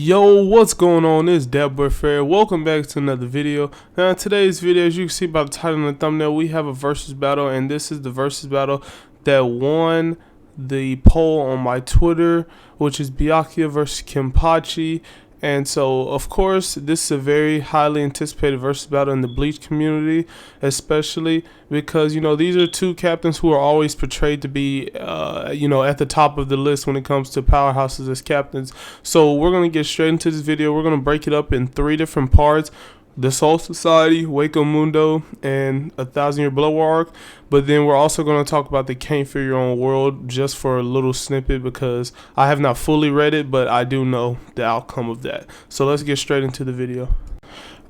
Yo, what's going on? It's Dat Boy Fair. Welcome back to another video. Now in today's video, as you can see by the title and the thumbnail, we have a versus battle, and this is the versus battle that won the poll on my Twitter, which is Byakuya versus Kenpachi. And so, of course, this is a very highly anticipated versus battle in the Bleach community, especially because, these are two captains who are always portrayed to be, at the top of the list when it comes to powerhouses as captains. So we're going to get straight into this video. We're going to break it up in 3 different parts: the Soul Society, Waco Mundo, and 1,000 Year Blood War arc. But then we're also going to talk about the Can't Fear Your Own World just for a little snippet, because I have not fully read it, but I do know the outcome of that. So let's get straight into the video.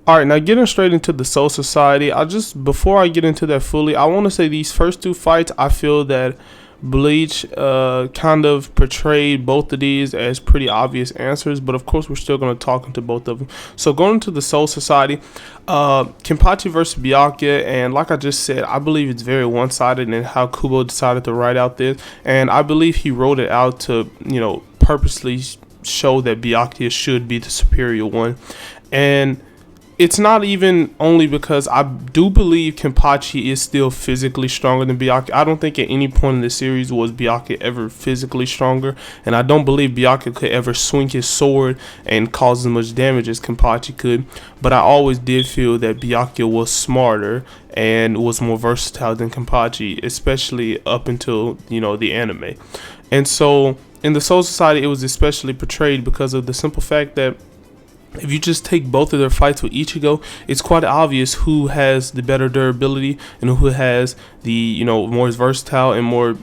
Alright, now getting straight into the Soul Society, before I get into that fully, I want to say these first 2 fights, I feel that Bleach kind of portrayed both of these as pretty obvious answers, but of course we're still going to talk into both of them. So going into the Soul Society, Kenpachi vs Byakuya, and like I just said, I believe it's very one-sided in how Kubo decided to write out this, and I believe he wrote it out to, purposely show that Byakuya should be the superior one. And it's not even only because I do believe Kenpachi is still physically stronger than Byakuya. I don't think at any point in the series was Byakuya ever physically stronger, and I don't believe Byakuya could ever swing his sword and cause as much damage as Kenpachi could. But I always did feel that Byakuya was smarter and was more versatile than Kenpachi, especially up until, the anime. And so in the Soul Society, it was especially portrayed because of the simple fact that if you just take both of their fights with Ichigo, it's quite obvious who has the better durability and who has the, more versatile and more,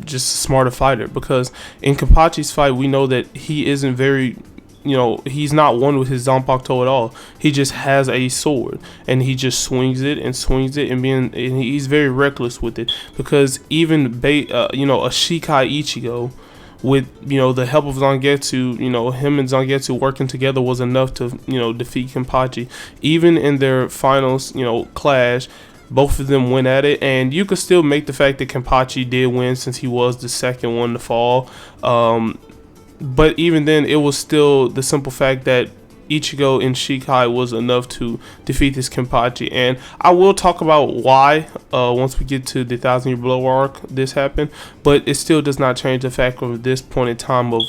just smarter fighter. Because in Kenpachi's fight, we know that he isn't very, he's not one with his Zanpakuto at all. He just has a sword and he just swings it, and he's very reckless with it. Because even a Shikai Ichigo, with the help of Zangetsu, him and Zangetsu working together was enough to defeat Kenpachi. Even in their finals clash, both of them went at it, and you could still make the fact that Kenpachi did win since he was the second one to fall. But even then, it was still the simple fact that Ichigo and Shikai was enough to defeat this Kenpachi. And I will talk about why once we get to the 1,000 Year Blood War arc this happened, but it still does not change the fact of this point in time of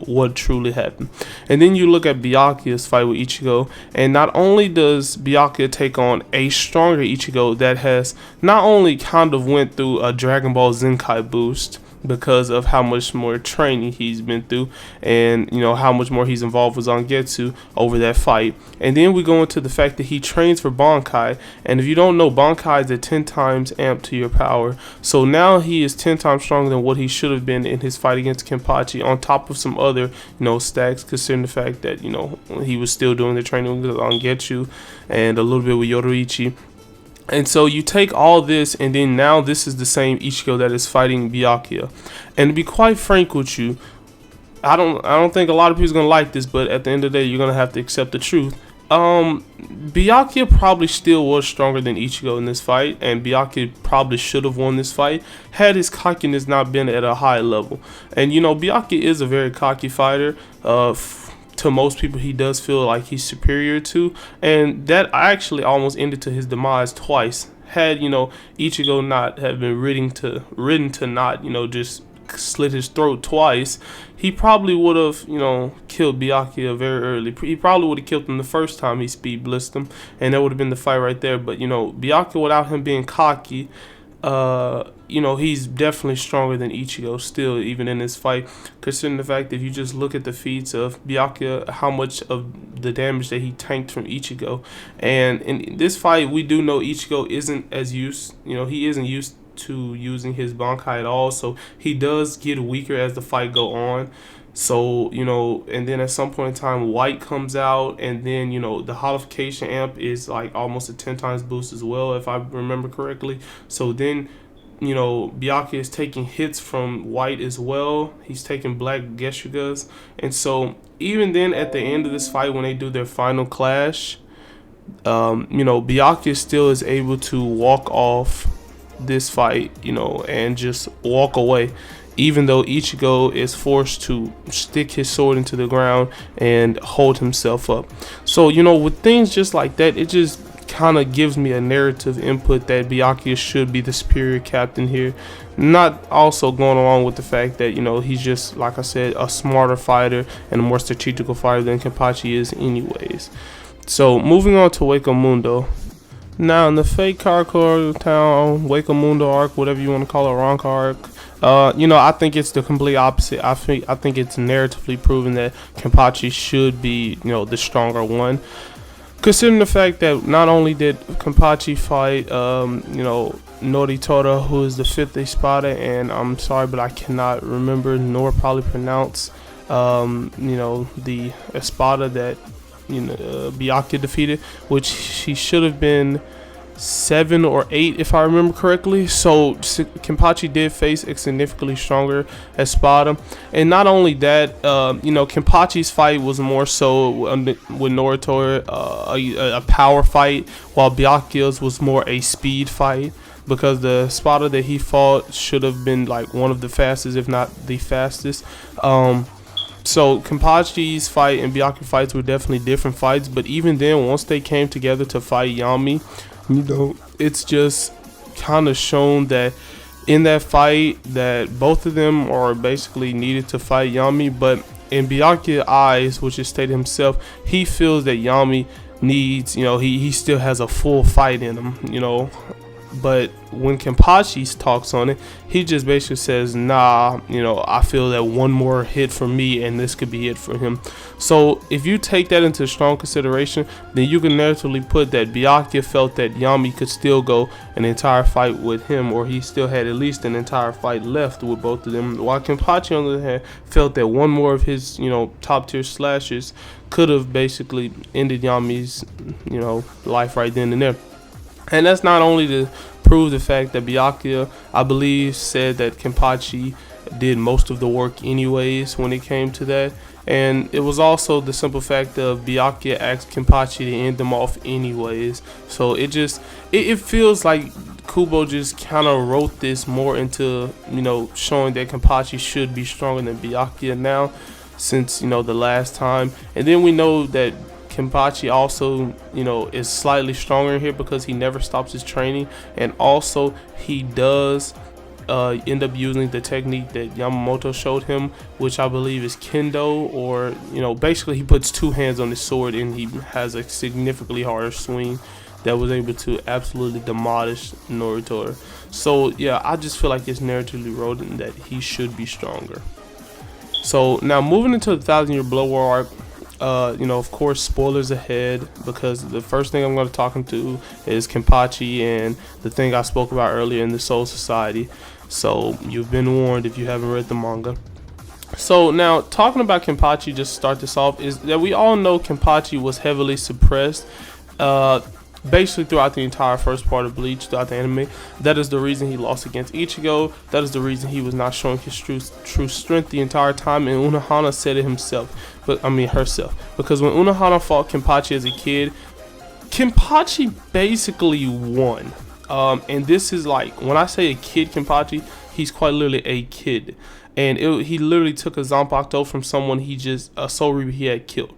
what truly happened. And then you look at Byakuya's fight with Ichigo, and not only does Byakuya take on a stronger Ichigo that has not only kind of went through a Dragon Ball Zenkai boost because of how much more training he's been through, and how much more he's involved with Zangetsu over that fight. And then we go into the fact that he trains for Bankai, and if you don't know, Bankai is a 10 times amp to your power. So now he is 10 times stronger than what he should have been in his fight against Kenpachi, on top of some other stacks, considering the fact that he was still doing the training with Zangetsu and a little bit with Yoruichi. And so you take all this, and then now this is the same Ichigo that is fighting Byakuya. And to be quite frank with you, I don't think a lot of people are gonna like this, but at the end of the day, you're gonna have to accept the truth. Byakuya probably still was stronger than Ichigo in this fight, and Byakuya probably should have won this fight had his cockiness not been at a high level. And Byakuya is a very cocky fighter. To most people, he does feel like he's superior to, and that actually almost ended to his demise twice. Had Ichigo not have been ridden to not just slit his throat twice, he probably would have killed Byakuya very early. He probably would have killed him the first time he speed blitzed him, and that would have been the fight right there. But Byakuya, without him being cocky, he's definitely stronger than Ichigo still, even in this fight, considering the fact that if you just look at the feats of Byakuya, how much of the damage that he tanked from Ichigo. And in this fight, we do know Ichigo isn't as used, he isn't used to using his Bankai at all, so he does get weaker as the fight go on. So, and then at some point in time, White comes out, and then, the Holification amp is like almost a 10 times boost as well, if I remember correctly. So then, Byakuya is taking hits from White as well. He's taking Black Geshugas. And so, even then, at the end of this fight, when they do their final clash, Byakuya still is able to walk off this fight, and just walk away. even though Ichigo is forced to stick his sword into the ground and hold himself up. So, you know, with things just like that, it just kind of gives me a narrative input that Byakuya should be the superior captain here. Not also going along with the fact that, you know, he's just, like I said, a smarter fighter and a more strategical fighter than Kenpachi is anyways. So moving on to Wake Mundo. Now in the fake Karakura Town, Wake Mundo arc, whatever you want to call it, Ronka arc, you know, I think it's the complete opposite. I think it's narratively proven that Kenpachi should be, you know, the stronger one. Considering the fact that not only did Kenpachi fight, you know, Noritora, who is the 5th Espada, and I'm sorry, but I cannot remember nor probably pronounce, you know, the Espada that, you know, Byakuya defeated, which he should have been 7 or 8 if I remember correctly. So Kenpachi did face a significantly stronger Espada, and not only that, you know, Kenpachi's fight was more so with Naruto a power fight, while Byakuya's was more a speed fight, because the Espada that he fought should have been like one of the fastest, if not the fastest. So Kenpachi's fight and Byakuya fights were definitely different fights, but even then, once they came together to fight Yami, you know, it's just kind of shown that in that fight that both of them are basically needed to fight Yami. But in Byakuya's eyes, which is stated himself, he feels that Yami needs, you know, he still has a full fight in him, you know. But when Kenpachi talks on it, he just basically says, nah, you know, I feel that one more hit for me and this could be it for him. So if you take that into strong consideration, then you can narratively put that Byakuya felt that Yami could still go an entire fight with him, or he still had at least an entire fight left with both of them, while Kenpachi on the other hand felt that one more of his, you know, top tier slashes could have basically ended Yami's, you know, life right then and there. And that's not only to prove the fact that Byakuya, I believe, said that Kenpachi did most of the work anyways when it came to that. And it was also the simple fact of Byakuya asked Kenpachi to end them off anyways. So it just, it feels like Kubo just kind of wrote this more into, you know, showing that Kenpachi should be stronger than Byakuya now, since, you know, the last time. And then we know that Kenpachi also, you know, is slightly stronger here because he never stops his training, and also he does end up using the technique that Yamamoto showed him, which I believe is kendo, or, you know, basically he puts 2 hands on his sword and he has a significantly harder swing that was able to absolutely demolish Naruto. So yeah, I just feel like it's narratively written that he should be stronger. So now moving into the 1,000-Year Blood War arc, you know, of course, spoilers ahead, because the first thing I'm going to talk to is Kenpachi and the thing I spoke about earlier in the Soul Society. So you've been warned if you haven't read the manga. So now, talking about Kenpachi, just to start this off, is that we all know Kenpachi was heavily suppressed basically throughout the entire first part of Bleach, throughout the anime. That is the reason he lost against Ichigo. That is the reason he was not showing his true strength the entire time, and Unohana said it himself, herself, because when Unohana fought Kenpachi as a kid, Kenpachi basically won. And this is like, when I say a kid Kenpachi, he's quite literally a kid, and he literally took a Zanpakuto from someone a Soul Reaper he had killed.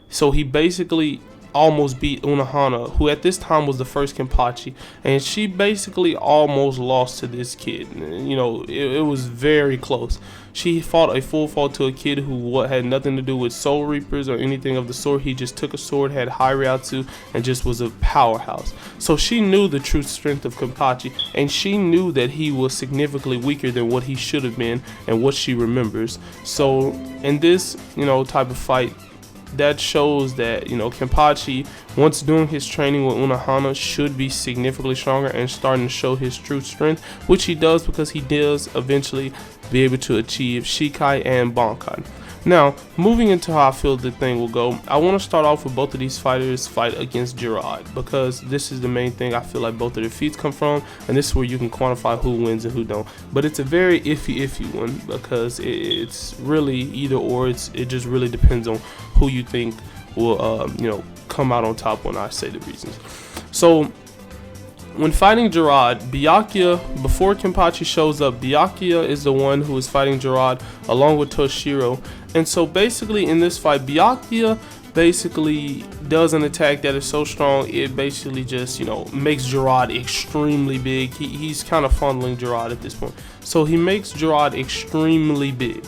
So he basically almost beat Unohana, who at this time was the first Kenpachi, and she basically almost lost to this kid. You know, it was very close. She fought a full fault to a kid who had nothing to do with Soul Reapers or anything of the sort. He just took a sword, had high Ryatsu, and just was a powerhouse. So she knew the true strength of Kenpachi, and she knew that he was significantly weaker than what he should have been and what she remembers. So in this, you know, type of fight, that shows that, you know, Kenpachi, once doing his training with Unohana, should be significantly stronger and starting to show his true strength, which he does, because he does eventually be able to achieve Shikai and Bankai. Now, moving into how I feel the thing will go, I want to start off with both of these fighters fight against Jiraiya, because this is the main thing I feel like both of their defeats come from, and this is where you can quantify who wins and who don't. But it's a very iffy one, because it's really either or. It just really depends on who you think will, you know, come out on top when I say the reasons. So when fighting Jiraiya, Byakuya, before Kenpachi shows up, Byakuya is the one who is fighting Jiraiya along with Toshiro. And so basically in this fight, Byakuya basically does an attack that is so strong it basically just, you know, makes Jiraiya extremely big. He's kind of fondling Jiraiya at this point. So he makes Jiraiya extremely big.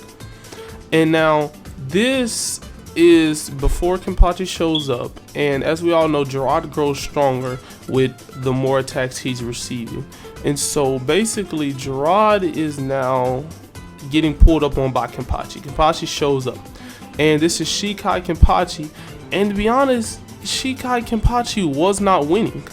And now this is before Kenpachi shows up, and as we all know, Jiraiya grows stronger with the more attacks he's receiving. And so basically Jiraiya is now getting pulled up on by Kenpachi. Kenpachi shows up, and this is Shikai Kenpachi, and to be honest, Shikai Kenpachi was not winning.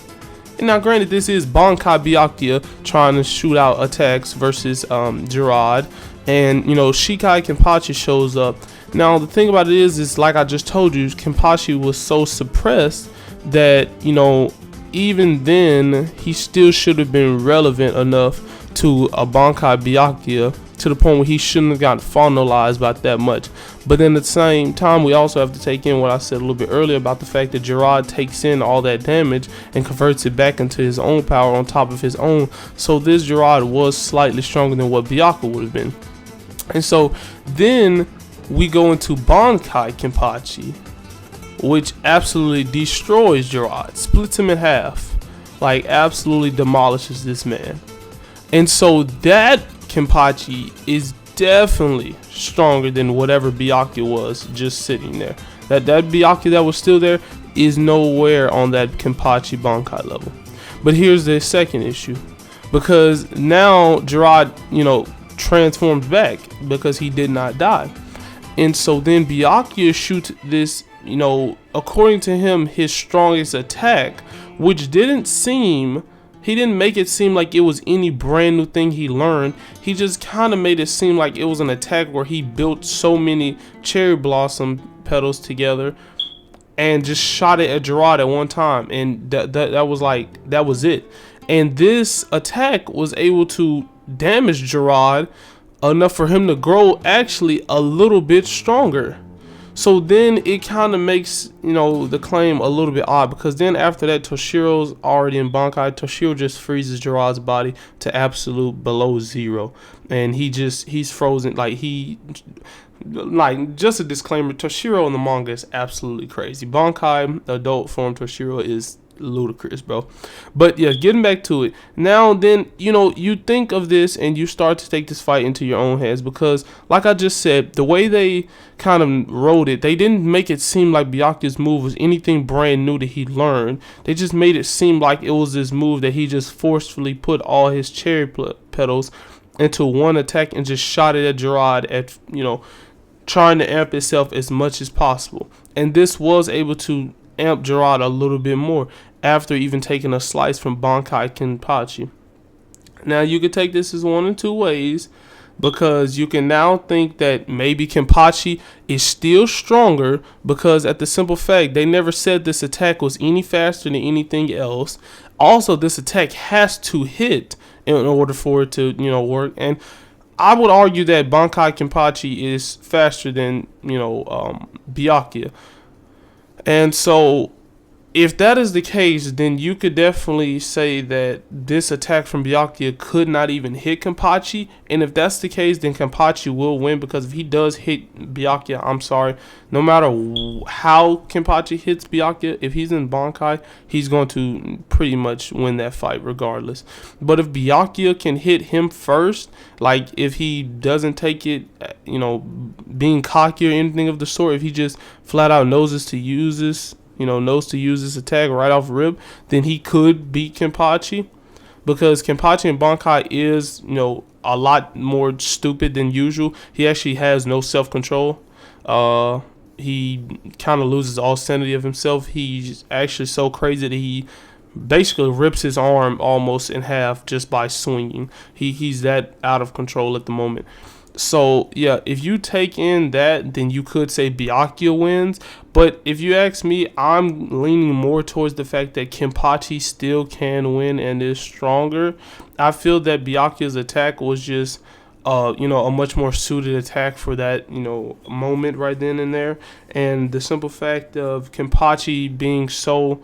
And now granted, this is Bankai Byakuya trying to shoot out attacks versus Jiraiya, and you know, Shikai Kenpachi shows up. Now the thing about it is like I just told you, Kenpachi was so suppressed that, you know, even then he still should have been relevant enough to a Bankai Byakuya, to the point where he shouldn't have gotten finalized by that much. But then at the same time, we also have to take in what I said a little bit earlier about the fact that Jiraiya takes in all that damage and converts it back into his own power on top of his own. So this Jiraiya was slightly stronger than what Byakuya would have been. And so then we go into Bankai Kenpachi, which absolutely destroys Jiraiya, splits him in half, like absolutely demolishes this man. And so that Kenpachi is definitely stronger than whatever Byakuya was just sitting there. That Byakuya that was still there is nowhere on that Kenpachi Bankai level. But here's the second issue, because now Jiraiya, you know, transforms back because he did not die. And so then Byakuya shoots this, you know, according to him, his strongest attack, which didn't seem, he didn't make it seem like it was any brand new thing he learned. He just kind of made it seem like it was an attack where he built so many cherry blossom petals together and just shot it at Jiraiya at one time, and that was it. And this attack was able to damage Jiraiya enough for him to grow actually a little bit stronger. So then it kind of makes, you know, the claim a little bit odd, because then after that, Toshiro's already in Bankai. Toshiro just freezes Jiraiya's body to absolute below zero, and he's frozen. Like just a disclaimer, Toshiro in the manga is absolutely crazy. Bankai adult form Toshiro is ludicrous, bro. But yeah, getting back to it now, then, you know, you think of this and you start to take this fight into your own hands, because like I just said, the way they kind of wrote it, they didn't make it seem like Byakuya's move was anything brand new that he learned. They just made it seem like it was this move that he just forcefully put all his cherry petals into one attack and just shot it at Jiraiya at, you know, trying to amp itself as much as possible. And this was able to amp Jiraiya a little bit more after even taking a slice from Bankai Kenpachi. Now you could take this as one of two ways, because you can now think that maybe Kenpachi is still stronger, because at the simple fact they never said this attack was any faster than anything else. Also, this attack has to hit in order for it to, you know, work. And I would argue that Bankai Kenpachi is faster than, you know, Byakuya. And so if that is the case, then you could definitely say that this attack from Byakuya could not even hit Kenpachi. And if that's the case, then Kenpachi will win, because if he does hit Byakuya, I'm sorry, no matter how Kenpachi hits Byakuya, if he's in Bankai, he's going to pretty much win that fight regardless. But if Byakuya can hit him first, like if he doesn't take it, you know, being cocky or anything of the sort, if he just flat out knows to use this attack right off rip, then he could beat Kenpachi, because Kenpachi in Bankai is, you know, a lot more stupid than usual. He actually has no self-control. He kind of loses all sanity of himself. He's actually so crazy that he basically rips his arm almost in half just by swinging. He's that out of control at the moment. So yeah, if you take in that, then you could say Byakuya wins. But if you ask me, I'm leaning more towards the fact that Kenpachi still can win and is stronger. I feel that Byakuya's attack was just you know, a much more suited attack for that, you know, moment right then and there. And the simple fact of Kenpachi being so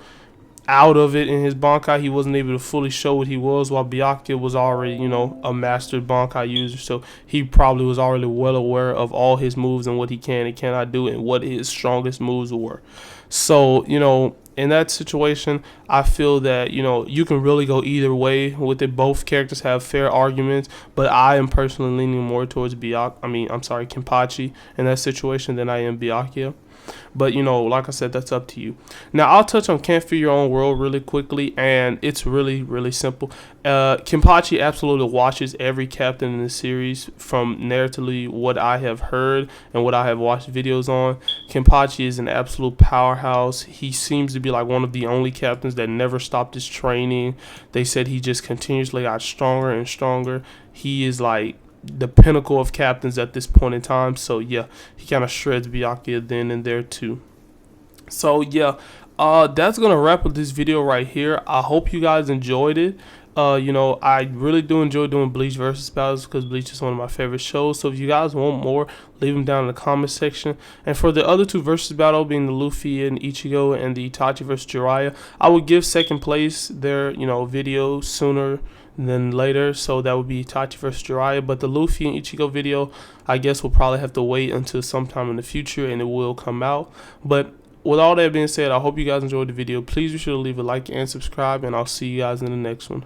out of it in his Bankai. He wasn't able to fully show what he was, while Byakuya was already, you know, a mastered Bankai user. So he probably was already well aware of all his moves and what he can and cannot do and what his strongest moves were. So, you know, in that situation, I feel that, you know, you can really go either way with it. Both characters have fair arguments, but I am personally leaning more towards Kenpachi in that situation than I am Byakuya. But, you know, like I said, that's up to you. Now, I'll touch on Can't Fear Your Own World really quickly, and it's really, really simple. Kenpachi absolutely watches every captain in the series from narratively what I have heard and what I have watched videos on. Kenpachi is an absolute powerhouse. He seems to be like one of the only captains that never stopped his training. They said he just continuously got stronger and stronger. He is like the pinnacle of captains at this point in time. So yeah, he kind of shreds Byakuya then and there too. So yeah, that's gonna wrap up this video right here. I hope you guys enjoyed it. You know, I really do enjoy doing Bleach versus battles because Bleach is one of my favorite shows. So if you guys want more, leave them down in the comment section. And for the other two versus battle, being the Luffy and Ichigo and the Itachi versus Jiraiya, I would give second place their, you know, video sooner than later. So that would be Itachi versus Jiraiya. But the Luffy and Ichigo video, I guess we'll probably have to wait until sometime in the future, and it will come out. But with all that being said, I hope you guys enjoyed the video. Please be sure to leave a like and subscribe, and I'll see you guys in the next one.